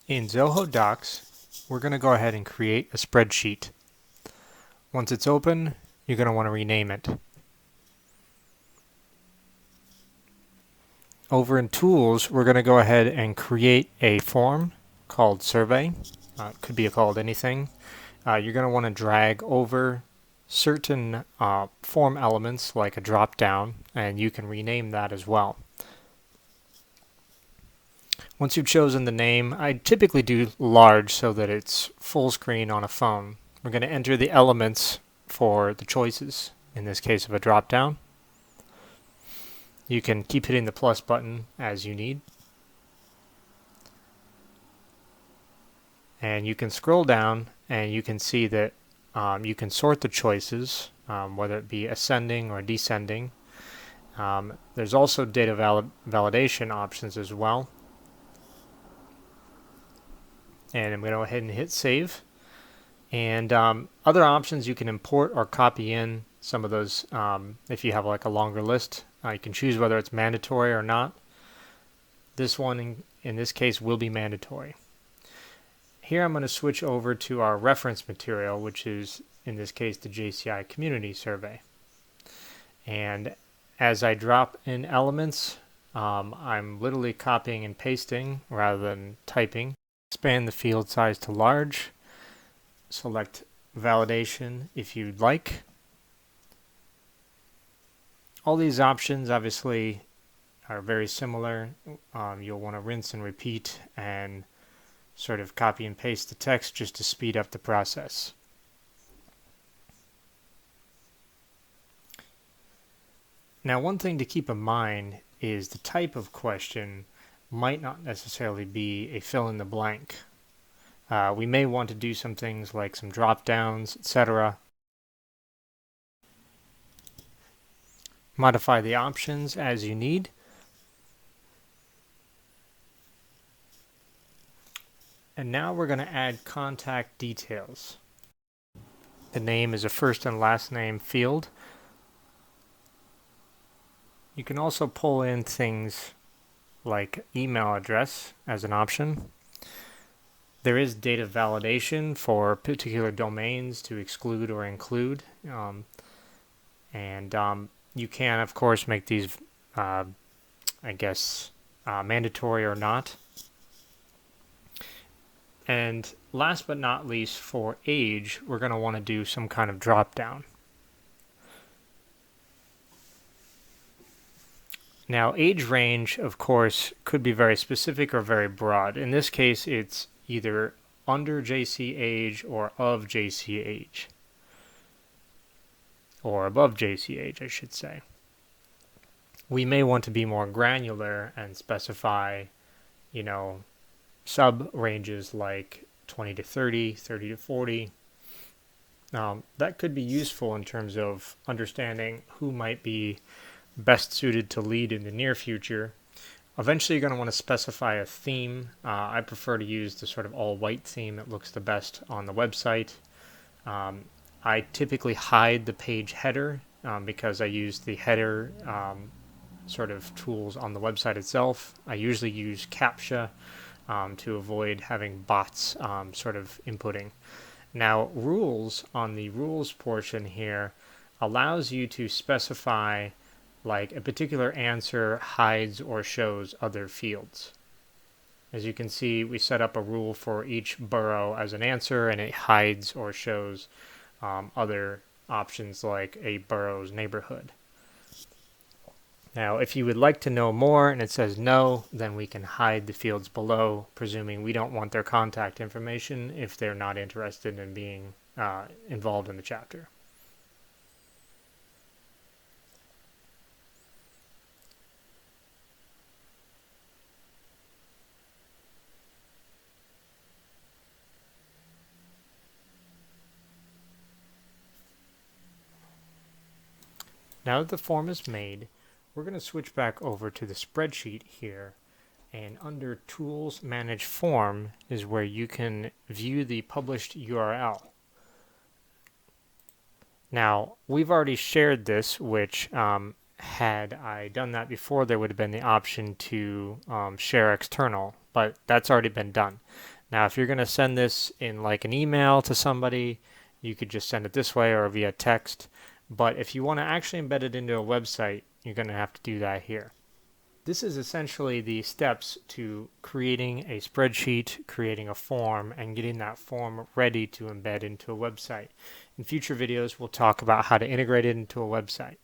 In Zoho Docs, we're going to go ahead and create a spreadsheet. Once it's open, you're going to want to rename it. Over in Tools, we're going to go ahead and create a form called Survey. It could be called anything. You're going to want to drag over certain form elements like a drop down, and you can rename that as well. Once you've chosen the name, I typically do large so that it's full screen on a phone. We're going to enter the elements for the choices, in this case of a drop down. You can keep hitting the plus button as you need. And you can scroll down and you can see that you can sort the choices, whether it be ascending or descending. There's also data validation options as well. And I'm going to go ahead and hit save. And other options, you can import or copy in some of those if you have like a longer list. You can choose whether it's mandatory or not. This one in this case will be mandatory. Here I'm going to switch over to our reference material, which is in this case the JCI community survey. And as I drop in elements, I'm literally copying and pasting rather than typing. Expand the field size to large. Select validation if you'd like. All these options obviously are very similar. You'll want to rinse and repeat and sort of copy and paste the text just to speed up the process. Now, one thing to keep in mind is the type of question might not necessarily be a fill in the blank. We may want to do some things like some drop downs, etc. Modify the options as you need. And now we're going to add contact details. The name is a first and last name field. You can also pull in things like email address as an option. There is data validation for particular domains to exclude or include. You can, of course, make these, mandatory or not. And last but not least, for age, we're going to want to do some kind of drop down. Now, age range, of course, could be very specific or very broad. In this case, it's either under JC age or of JC age. Or above JC age, I should say. We may want to be more granular and specify, sub-ranges like 20 to 30, 30 to 40. That could be useful in terms of understanding who might be best suited to lead in the near future. Eventually, you're going to want to specify a theme. I prefer to use the sort of all-white theme that looks the best on the website. I typically hide the page header because I use the header sort of tools on the website itself. I usually use CAPTCHA to avoid having bots sort of inputting. Now, rules on the rules portion here allows you to specify like a particular answer hides or shows other fields. As you can see, we set up a rule for each borough as an answer, and it hides or shows other options like a borough's neighborhood. Now, if you would like to know more and it says no, then we can hide the fields below, presuming we don't want their contact information if they're not interested in being involved in the chapter. Now that the form is made, we're going to switch back over to the spreadsheet here, and under Tools, Manage Form is where you can view the published URL. Now, we've already shared this, which had I done that before, there would have been the option to share external, but that's already been done. Now, if you're going to send this in like an email to somebody, you could just send it this way or via text. But if you want to actually embed it into a website, you're going to have to do that here. This is essentially the steps to creating a spreadsheet, creating a form, and getting that form ready to embed into a website. In future videos, we'll talk about how to integrate it into a website.